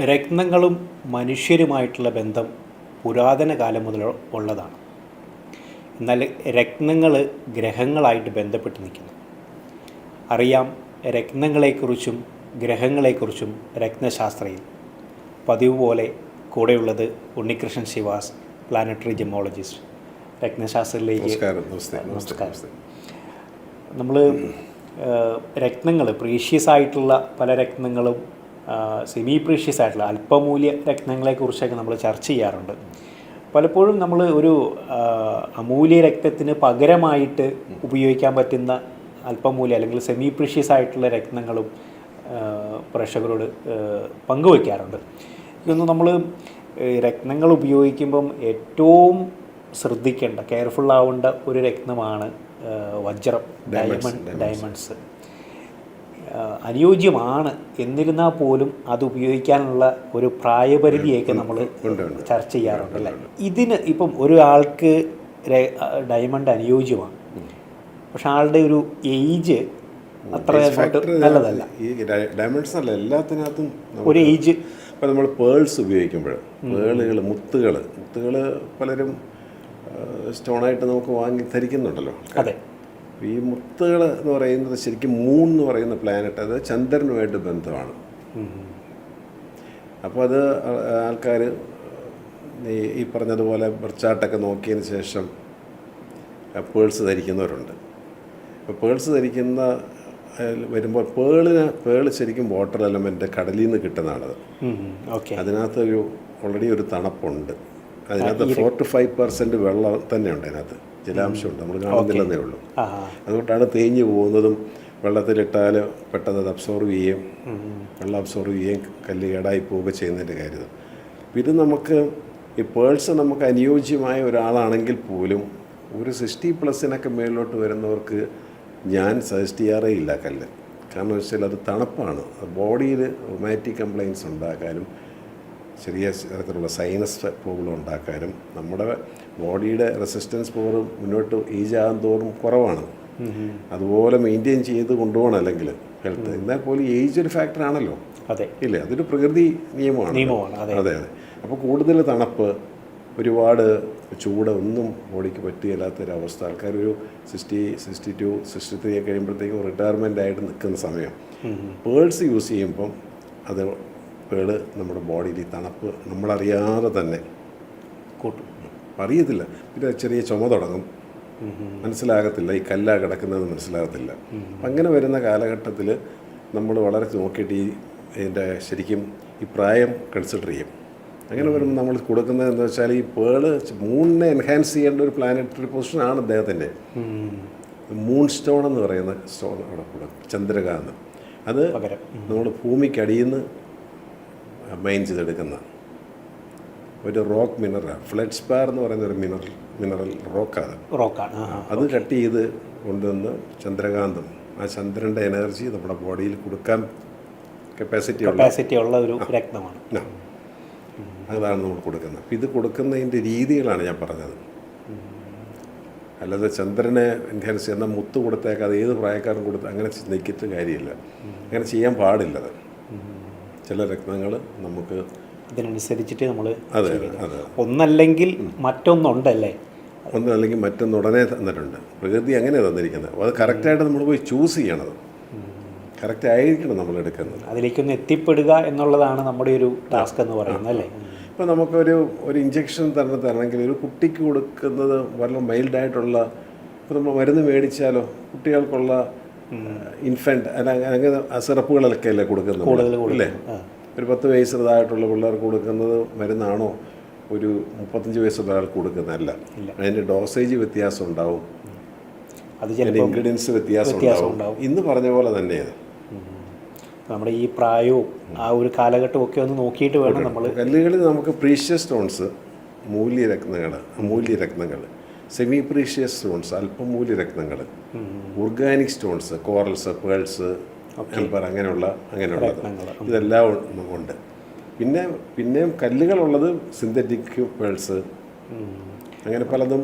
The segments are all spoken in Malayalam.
രത്നങ്ങളും മനുഷ്യരുമായിട്ടുള്ള ബന്ധം പുരാതന കാലം മുതൽ ഉള്ളതാണ്. എന്നാൽ രത്നങ്ങൾ ഗ്രഹങ്ങളായിട്ട് ബന്ധപ്പെട്ട് നിൽക്കുന്നു. അറിയാം രത്നങ്ങളെക്കുറിച്ചും ഗ്രഹങ്ങളെക്കുറിച്ചും രത്നശാസ്ത്രയിൽ. പതിവ് പോലെ കൂടെയുള്ളത് ഉണ്ണികൃഷ്ണൻ ശിവാസ്, പ്ലാനറ്ററി ജെമോളജിസ്റ്റ്. രത്നശാസ്ത്രത്തിലേക്ക് നമസ്കാരം. നമ്മൾ രത്നങ്ങൾ, പ്രീഷ്യസ് ആയിട്ടുള്ള പല രത്നങ്ങളും സെമി പ്രീഷ്യസ് ആയിട്ടുള്ള അല്പമൂല്യ രത്നങ്ങളെക്കുറിച്ചൊക്കെ നമ്മൾ ചർച്ച ചെയ്യാറുണ്ട്. പലപ്പോഴും നമ്മൾ ഒരു അമൂല്യ രക്തത്തിന് പകരമായിട്ട് ഉപയോഗിക്കാൻ പറ്റുന്ന അല്പമൂല്യ അല്ലെങ്കിൽ സെമി പ്രീഷ്യസ് ആയിട്ടുള്ള രത്നങ്ങളും പ്രേക്ഷകരോട് പങ്കുവയ്ക്കാറുണ്ട്. ഇതൊന്നും നമ്മൾ രത്നങ്ങൾ ഉപയോഗിക്കുമ്പം ഏറ്റവും ശ്രദ്ധിക്കേണ്ട, കെയർഫുള്ളാവേണ്ട ഒരു രത്നമാണ് വജ്രം, ഡയമണ്ട്സ്. അനുയോജ്യമാണ്, എന്നിരുന്നാൽ പോലും അത് ഉപയോഗിക്കാനുള്ള ഒരു പ്രായപരിധിയൊക്കെ നമ്മൾ ചർച്ച ചെയ്യാറുണ്ടല്ലേ. ഇതിന് ഇപ്പം ഒരാൾക്ക് ഡയമണ്ട് അനുയോജ്യമാണ്, പക്ഷെ ആളുടെ ഒരു ഏജ് അത്ര നല്ലതല്ല. ഈ ഡയമണ്ട്സ് അല്ല, എല്ലാത്തിനകത്തും ഒരു ഏജ്. ഇപ്പം നമ്മൾ പേൾസ് ഉപയോഗിക്കുമ്പോൾ മുത്തുകൾ പലരും സ്റ്റോണായിട്ട് നമുക്ക് വാങ്ങി ധരിക്കുന്നുണ്ടല്ലോ. അതെ. ഈ മുത്തുകൾ എന്ന് പറയുന്നത് ശരിക്കും മൂൺ എന്ന് പറയുന്ന പ്ലാനറ്റ്, അത് ചന്ദ്രനുമായിട്ട് ബന്ധമാണ്. അപ്പോൾ അത് ആൾക്കാർ ഈ പറഞ്ഞതുപോലെ ബർച്ചാട്ടൊക്കെ നോക്കിയതിന് ശേഷം പേൾസ് ധരിക്കുന്നവരുണ്ട്. അപ്പോൾ പേൾസ് ധരിക്കുന്ന വരുമ്പോൾ പേള് ശരിക്കും വാട്ടർ എലമെൻ്റ് കടലിൽ നിന്ന് കിട്ടുന്നതാണത്. അതിനകത്തൊരു ഓൾറെഡി ഒരു തണുപ്പുണ്ട്. അതിനകത്ത് 4 to 5% വെള്ളം തന്നെയുണ്ട്, അതിനകത്ത് ജലാംശമുണ്ട്, നമ്മൾ കാണുന്നില്ലെന്നേ ഉള്ളൂ. അതുകൊണ്ടാണ് തേഞ്ഞു പോകുന്നതും. വെള്ളത്തിലിട്ടാൽ പെട്ടെന്ന് അത് അബ്സോർവ് ചെയ്യും, വെള്ളം അബ്സോർവ് ചെയ്യുകയും കല്ല് കേടായി പോവുക ചെയ്യുന്നതിൻ്റെ കാര്യം. ഇത് നമുക്ക് ഈ പേൾസ് നമുക്ക് അനുയോജ്യമായ ഒരാളാണെങ്കിൽ പോലും ഒരു 60+ മേളിലോട്ട് വരുന്നവർക്ക് ഞാൻ സജസ്റ്റ് ചെയ്യാറേ ഇല്ല കല്ല്. കാരണം വെച്ചാൽ അത് തണുപ്പാണ്, ബോഡിയിൽ റൊമാറ്റിക് കംപ്ലയിൻസ് ഉണ്ടാക്കാനും ചെറിയ തരത്തിലുള്ള സൈനസ് പ്രോബ്ലം ഉണ്ടാക്കാനും നമ്മുടെ ബോഡിയുടെ റെസിസ്റ്റൻസ് പവർ മുന്നോട്ട് ഏജ് ആകും തോറും കുറവാണ്. അതുപോലെ മെയിൻറ്റെയിൻ ചെയ്ത് കൊണ്ടുപോകണം അല്ലെങ്കിൽ ഹെൽത്ത്. എന്നാൽ പോലും ഏജ് ഒരു ഫാക്ടറാണല്ലോ. അതെ, ഇല്ലേ? അതൊരു പ്രകൃതി നിയമമാണ്. അതെ അതെ. അപ്പോൾ കൂടുതൽ തണുപ്പ്, ഒരുപാട് ചൂട് ഒന്നും ബോഡിക്ക് പറ്റുകയില്ലാത്തൊരവസ്ഥ. ആൾക്കാരൊരു 62, 63 കഴിയുമ്പോഴത്തേക്കും റിട്ടയർമെൻ്റ് ആയിട്ട് നിൽക്കുന്ന സമയം പേൾസ് യൂസ് ചെയ്യുമ്പം അത് പേള് നമ്മുടെ ബോഡിയിൽ ഈ തണുപ്പ് നമ്മളറിയാതെ തന്നെ കൂട്ടും. അറിയത്തില്ല, പിന്നെ ചെറിയ ചുമ തുടങ്ങും, മനസ്സിലാകത്തില്ല, ഈ കല്ലാ കിടക്കുന്നത് മനസ്സിലാകത്തില്ല. അങ്ങനെ വരുന്ന കാലഘട്ടത്തിൽ നമ്മൾ വളരെ നോക്കിയിട്ട് ഇതിൻ്റെ ശരിക്കും ഈ പ്രായം കൺസിഡർ ചെയ്യും. അങ്ങനെ വരുമ്പോൾ നമ്മൾ കൊടുക്കുന്നത് എന്താ വെച്ചാൽ ഈ പേള് മൂണിനെ എൻഹാൻസ് ചെയ്യേണ്ട ഒരു പ്ലാനറ്ററി പൊസിഷനാണ് അദ്ദേഹത്തിൻ്റെ. മൂൺ സ്റ്റോൺ എന്ന് പറയുന്ന സ്റ്റോൺ അവിടെ കൊടുക്കും, ചന്ദ്രകാന്ത്. അത് നമ്മൾ ഭൂമിക്കടിയിൽ നിന്ന് മൈൻ ചെയ്തെടുക്കുന്ന ഒരു റോക്ക് മിനറലാണ്. ഫ്ലഡ് സ്പാർ എന്ന് പറയുന്ന ഒരു മിനറൽ റോക്കാണ്. അത് കട്ട് ചെയ്ത് കൊണ്ടുവന്ന് ആ ചന്ദ്രൻ്റെ എനർജി നമ്മുടെ ബോഡിയിൽ കൊടുക്കാൻ കപ്പാസിറ്റി ഉള്ള ഒരു രത്നമാണ്. അതാണ് നമ്മൾ കൊടുക്കുന്നത്. അപ്പോൾ ഇത് കൊടുക്കുന്നതിൻ്റെ രീതികളാണ് ഞാൻ പറഞ്ഞത്. അല്ലാതെ ചന്ദ്രനെ എൻഹാൻസ് ചെയ്യുന്ന മുത്ത് കൊടുത്തേക്കാതെ ഏത് പ്രായക്കാരും കൊടുത്ത് അങ്ങനെ നിൽക്കിയിട്ട് കാര്യമില്ല. അങ്ങനെ ചെയ്യാൻ പാടില്ലത്. ചില രത്നങ്ങൾ നമുക്ക് ഇതിനനുസരിച്ചിട്ട് നമ്മൾ അതെ അതെ ഒന്നല്ലെങ്കിൽ മറ്റൊന്നുണ്ടല്ലേ, ഒന്നല്ലെങ്കിൽ മറ്റൊന്ന് ഉടനെ തന്നിട്ടുണ്ട്. പ്രകൃതി അങ്ങനെയാണ് തന്നിരിക്കുന്നത്. അത് കറക്റ്റായിട്ട് നമ്മൾ പോയി ചൂസ് ചെയ്യണത്, കറക്റ്റ് ആയിരിക്കണം നമ്മൾ എടുക്കുന്നത്. അതിലേക്കൊന്ന് എത്തിപ്പെടുക എന്നുള്ളതാണ് നമ്മുടെ ഒരു ടാസ്ക് എന്ന് പറയുന്നത് അല്ലേ. ഇപ്പോൾ നമുക്കൊരു ഇഞ്ചക്ഷൻ തരണമെങ്കിൽ ഒരു കുട്ടിക്ക് കൊടുക്കുന്നത് വളരെ മൈൽഡായിട്ടുള്ള, ഇപ്പോൾ നമ്മൾ മരുന്ന് മേടിച്ചാലോ കുട്ടികൾക്കുള്ള ഇൻഫൻറ്റ് അങ്ങനെ സിറപ്പുകളൊക്കെ അല്ലേ കൊടുക്കുന്നത് അല്ലേ. ഒരു 10 വയസ്സുള്ളതായിട്ടുള്ള പിള്ളേർക്ക് കൊടുക്കുന്നത് മരുന്നാണോ ഒരു 35 വയസ്സുള്ള ആൾക്ക് കൊടുക്കുന്നതല്ല. അതിൻ്റെ ഡോസേജ് വ്യത്യാസം ഉണ്ടാവും, അതിൻ്റെ ഇൻഗ്രീഡിയൻസ് വ്യത്യാസം ഉണ്ടാവും. ഇന്ന് പറഞ്ഞ പോലെ തന്നെയാണ് നമ്മുടെ ഈ പ്രായവും ആ ഒരു കാലഘട്ടവും ഒക്കെ ഒന്ന് നോക്കിയിട്ട് വേണം നമ്മൾ. കല്ലുകളിൽ നമുക്ക് പ്രീഷ്യസ് സ്റ്റോൺസ്, അമൂല്യ രത്നങ്ങൾ, സെമി പ്രീഷ്യസ് സ്റ്റോൺസ്, അല്പമൂല്യ രത്നങ്ങൾ, organic stones, corals, pearls, amber, അങ്ങനെയുള്ളത് ഇതെല്ലാം ഉണ്ട്. പിന്നെ കല്ലുകളുള്ളത് സിന്തറ്റിക് പേൾസ്, അങ്ങനെ പലതും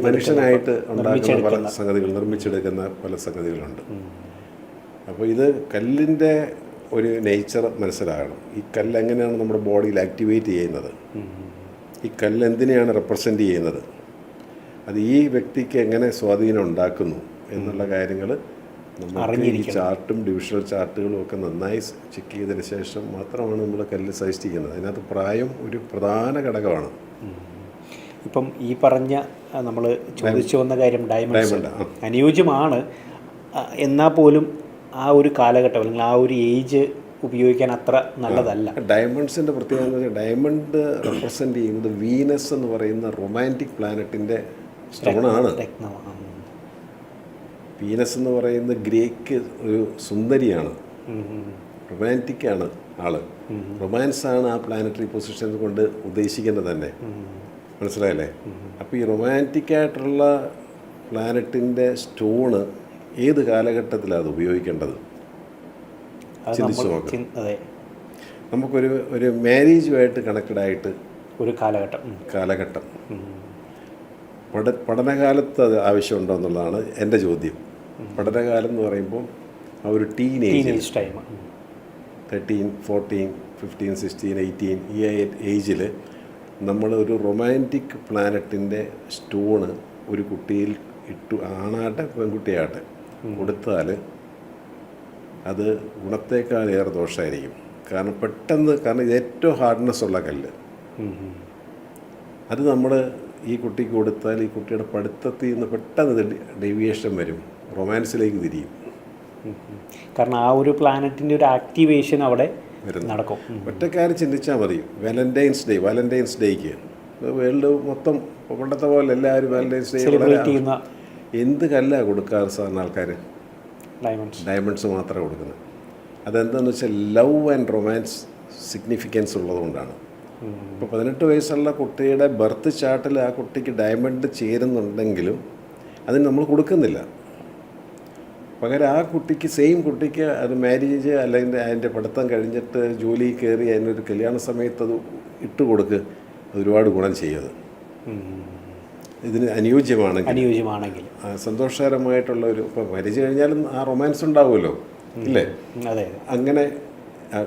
മനുഷ്യനായിട്ട് ഉണ്ടാക്കുന്ന പല സംഗതികൾ, നിർമ്മിച്ചെടുക്കുന്ന പല സംഗതികളുണ്ട്. അപ്പോൾ ഇത് കല്ലിൻ്റെ ഒരു നേച്ചർ മനസ്സിലാകണം. ഈ കല്ല് എങ്ങനെയാണ് നമ്മുടെ ബോഡിയിൽ ആക്ടിവേറ്റ് ചെയ്യുന്നത്, ഈ കല്ല് എന്തിനെയാണ് റെപ്രസെൻ്റ് ചെയ്യുന്നത്, അത് ഈ വ്യക്തിക്ക് എങ്ങനെ സ്വാധീനം ഉണ്ടാക്കുന്നു എന്നുള്ള കാര്യങ്ങൾ നമുക്ക് ഈ ചാർട്ടും ഡിവിഷണൽ ചാർട്ടുകളും ഒക്കെ നന്നായി ചെക്ക് ചെയ്തതിന് ശേഷം മാത്രമാണ് നമ്മൾ കല്ല് സജസ്റ്റ് ചെയ്യുന്നത്. അതിനകത്ത് പ്രായം ഒരു പ്രധാന ഘടകമാണ്. ഇപ്പം ഈ പറഞ്ഞ നമ്മൾ ചോദിച്ചു വന്ന കാര്യം ഡയമണ്ട് അനുയോജ്യമാണ്, എന്നാൽ പോലും ആ ഒരു കാലഘട്ടം അല്ലെങ്കിൽ ആ ഒരു ഏജ് ഉപയോഗിക്കാൻ അത്ര നല്ലതല്ല. ഡയമണ്ട്സിൻ്റെ പ്രത്യേകത എന്ന് വെച്ചാൽ ഡയമണ്ട് റെപ്രസെൻ്റ് ചെയ്യുന്നത് വീനസ് എന്ന് പറയുന്ന റൊമാൻറ്റിക് പ്ലാനറ്റിൻ്റെ സ്റ്റോണാണ്. വീനസ് എന്ന് പറയുന്ന ഗ്രേക്ക് ഒരു സുന്ദരിയാണ്, റൊമാൻറ്റിക്കാണ് ആള്. റൊമാൻസാണ് ആ പ്ലാനറ്ററി പൊസിഷൻ കൊണ്ട് ഉദ്ദേശിക്കുന്നത് തന്നെ, മനസ്സിലായല്ലേ? അപ്പോൾ ഈ റൊമാൻറ്റിക്കായിട്ടുള്ള പ്ലാനറ്റിൻ്റെ സ്റ്റോണ് ഏത് കാലഘട്ടത്തിലാണ് അത് ഉപയോഗിക്കേണ്ടത് ചിന്തിച്ചു നോക്കാം. നമുക്കൊരു മാരേജുമായിട്ട് കണക്റ്റഡായിട്ട് ഒരു കാലഘട്ടം പഠനകാലത്ത് അത് ആവശ്യമുണ്ടോ എന്നുള്ളതാണ് എൻ്റെ ചോദ്യം. പഠനകാലം എന്ന് പറയുമ്പോൾ ആ ഒരു ടീനേജ് ടൈം 13, 14, 15, 16, 18 ഈ ഏജിൽ നമ്മൾ ഒരു റൊമാൻറ്റിക് പ്ലാനറ്റിൻ്റെ സ്റ്റോണ് ഒരു കുട്ടിയിൽ ആണാട്ടെ പെൺകുട്ടിയാട്ടെ കൊടുത്താൽ അത് ഗുണത്തേക്കാൾ ഏറെ ദോഷമായിരിക്കും. കാരണം ഇത് ഏറ്റവും ഹാർഡ്നെസ് ഉള്ള കല്ല്. അത് നമ്മൾ ഈ കുട്ടിക്ക് കൊടുത്താൽ ഈ കുട്ടിയുടെ പഠിത്തത്തിൽ നിന്ന് പെട്ടെന്ന് ഡെവിയേഷൻ വരും, റൊമാൻസിലേക്ക് തിരിയും. കാരണം ആ ഒരു പ്ലാനറ്റിൻ്റെ ഒരു ആക്ടിവേഷൻ അവിടെ നടക്കും. ഒറ്റക്കാര്യം ചിന്തിച്ചാൽ മതി. വാലന്റൈൻസ് ഡേക്ക് വേൾഡ് മൊത്തം പണ്ടത്തെ പോലെ എല്ലാവരും വാലന്റൈൻസ് ഡേ എന്ത് കല്ലാണ് കൊടുക്കാറ് സാറിന് ആൾക്കാർ? ഡയമണ്ട്സ് മാത്രമേ കൊടുക്കുന്നത്. അതെന്താണെന്ന് വെച്ചാൽ ലവ് ആൻഡ് റൊമാൻസ് സിഗ്നിഫിക്കൻസ് ഉള്ളതുകൊണ്ടാണ്. ഇപ്പോൾ 18 വയസ്സുള്ള കുട്ടിയുടെ ബർത്ത് ചാർട്ടിൽ ആ കുട്ടിക്ക് ഡയമണ്ട് ചേരുന്നുണ്ടെങ്കിലും അതിന് നമ്മൾ കൊടുക്കുന്നില്ല. പകരം ആ കുട്ടിക്ക് സെയിം കുട്ടിക്ക് അത് മാരേജ് അല്ലെങ്കിൽ അതിൻ്റെ പഠിത്തം കഴിഞ്ഞിട്ട് ജോലി കയറി അതിനൊരു കല്യാണ സമയത്ത് അത് ഇട്ട് കൊടുക്കുക, അത് ഒരുപാട് ഗുണം ചെയ്യത്. ഇതിന് അനുയോജ്യമാണെങ്കിൽ സന്തോഷകരമായിട്ടുള്ള ഒരു ഇപ്പോൾ മാരേജ് കഴിഞ്ഞാലും ആ റൊമാൻസ് ഉണ്ടാവുമല്ലോ, ഇല്ലേ? അങ്ങനെ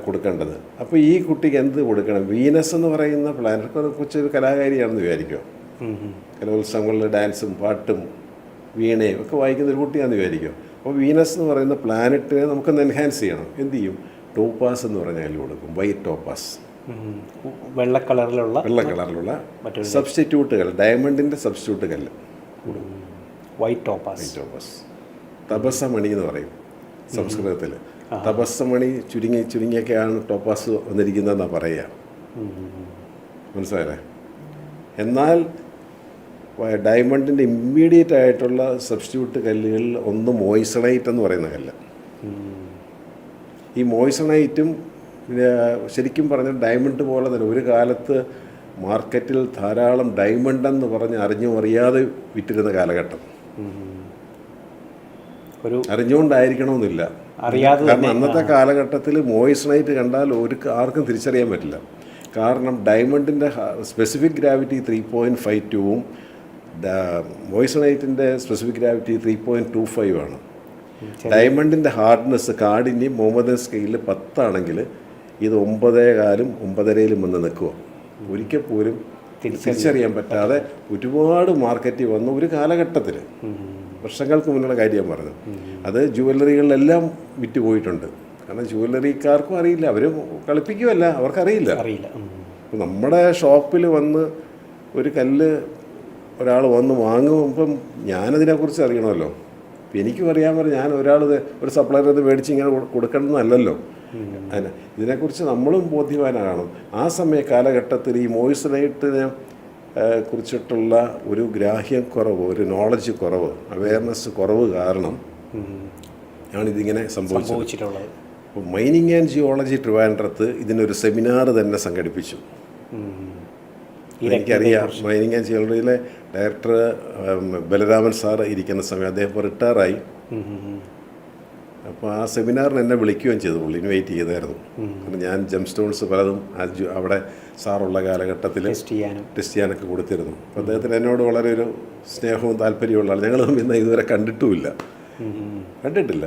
കൊടുക്കേണ്ടത്. അപ്പോൾ ഈ കുട്ടിക്ക് എന്ത് കൊടുക്കണം? വീനസ് എന്ന് പറയുന്ന പ്ലാനറ്റ് കൊച്ചൊരു കലാകാരിയാണെന്ന് വിചാരിക്കുക. കലോത്സവങ്ങളിൽ ഡാൻസും പാട്ടും വീണയും ഒക്കെ വായിക്കുന്ന ഒരു കുട്ടിയാണെന്ന് വിചാരിക്കുക. അപ്പോൾ വീനസ് എന്ന് പറയുന്ന പ്ലാനറ്റിനെ നമുക്കൊന്ന് എൻഹാൻസ് ചെയ്യണം. എന്ത് ചെയ്യും? ടോപ്പാസ് എന്ന് പറഞ്ഞാൽ കൊടുക്കും. വൈറ്റ് ടോപ്പാസ്, വെള്ള കളറിലുള്ള സബ്സ്റ്റിറ്റ്യൂട്ടുകൾ, ഡയമണ്ടിൻ്റെ സബ്സ്റ്റിറ്റ്യൂട്ടുകൾ വൈറ്റ് ടോപ്പാസ്. തപസ്സമണി എന്ന് പറയും സംസ്കൃതത്തിൽ. തപസ്സമണി ചുരുങ്ങിയൊക്കെയാണ് ടോപ്പാസ് വന്നിരിക്കുന്നതെന്നാണ് പറയുക, മനസ്സിലായല്ലേ? എന്നാൽ ഡയമണ്ടിൻ്റെ ഇമ്മീഡിയറ്റ് ആയിട്ടുള്ള സബ്സ്റ്റിറ്റ്യൂട്ട് കല്ലുകളിൽ ഒന്ന് മോയ്സണൈറ്റ് എന്ന് പറയുന്ന കല്ല്. ഈ മോയ്സണൈറ്റും ശരിക്കും പറഞ്ഞാൽ ഡയമണ്ട് പോലെ തന്നെ ഒരു കാലത്ത് മാർക്കറ്റിൽ ധാരാളം ഡയമണ്ട് എന്ന് പറഞ്ഞ് അറിഞ്ഞും അറിയാതെ വിറ്റിരുന്ന കാലഘട്ടം. അറിഞ്ഞുകൊണ്ടായിരിക്കണമെന്നില്ല, കാരണം അന്നത്തെ കാലഘട്ടത്തിൽ മോയ്സണൈറ്റ് കണ്ടാൽ ആർക്കും തിരിച്ചറിയാൻ പറ്റില്ല. കാരണം ഡയമണ്ടിൻ്റെ സ്പെസിഫിക് ഗ്രാവിറ്റി 3.52ഉം മോയ്സണൈറ്റിൻ്റെ സ്പെസിഫിക് ഗ്രാവിറ്റി 3.25 ആണ്. ഡയമണ്ടിൻ്റെ ഹാർഡ്നെസ് കാഠിന്യം മുഹമ്മദൻ സ്കെയിലിൽ 10 ആണെങ്കിൽ ഇത് 9.25 9.5 വന്ന് നിൽക്കുക. ഒരിക്കൽ പോലും തിരിച്ചറിയാൻ പറ്റാതെ ഒരുപാട് മാർക്കറ്റിൽ വന്ന ഒരു കാലഘട്ടത്തിൽ, വർഷങ്ങൾക്ക് മുന്നുള്ള കാര്യം ഞാൻ പറഞ്ഞത്. അത് ജുവല്ലറികളിലെല്ലാം വിറ്റ് പോയിട്ടുണ്ട്. കാരണം ജുവല്ലറിക്കാർക്കും അറിയില്ല, അവർ കളിപ്പിക്കുമല്ല, അവർക്കറിയില്ല. ഇപ്പം നമ്മുടെ ഷോപ്പിൽ വന്ന് ഒരു കല്ല് ഒരാൾ വന്ന് വാങ്ങുമ്പം ഞാനതിനെക്കുറിച്ച് അറിയണമല്ലോ. ഇപ്പം എനിക്കും അറിയാൻ പറഞ്ഞാൽ ഞാൻ ഒരു സപ്ലയറിൽ നിന്ന് മേടിച്ച് ഇങ്ങനെ കൊടുക്കണമെന്നല്ലല്ലോ. അതിന് ഇതിനെക്കുറിച്ച് നമ്മളും ബോധ്യവാനാകണം. ആ കാലഘട്ടത്തിൽ ഈ മോയ്സണൈറ്റിനെ കുറിച്ചിട്ടുള്ള ഒരു ഗ്രാഹ്യം കുറവ്, ഒരു നോളജ് കുറവ്, അവയർനെസ് കുറവ് കാരണം ആണിതിങ്ങനെ സംഭവിച്ചിട്ടുള്ളത്. അപ്പോൾ മൈനിങ് ആൻഡ് ജിയോളജി ട്രിവാൻഡ്രത്ത് ഇതിനൊരു സെമിനാർ തന്നെ സംഘടിപ്പിച്ചു. എനിക്കറിയാം, മൈനിങ് ആൻഡ് ജിയോളജിയിലെ ഡയറക്ടർ ബലരാമൻ സാർ ഇരിക്കുന്ന സമയം അദ്ദേഹം ഇപ്പോൾ റിട്ടയറായി. അപ്പോൾ ആ സെമിനാറിന് എന്നെ വിളിക്കുകയും ചെയ്തു, പുള്ളി ഇൻവൈറ്റ് ചെയ്തായിരുന്നു. കാരണം ഞാൻ ജെം സ്റ്റോൺസ് പലതും അവിടെ സാറുള്ള കാലഘട്ടത്തിൽ ടെസ്റ്റ് ചെയ്യാനൊക്കെ കൊടുത്തിരുന്നു. അപ്പോൾ അദ്ദേഹത്തിന് എന്നോട് വളരെ ഒരു സ്നേഹവും താല്പര്യമുള്ള ആൾ. ഞങ്ങൾ ഇന്ന് ഇതുവരെ കണ്ടിട്ടുമില്ല. കണ്ടിട്ടില്ല.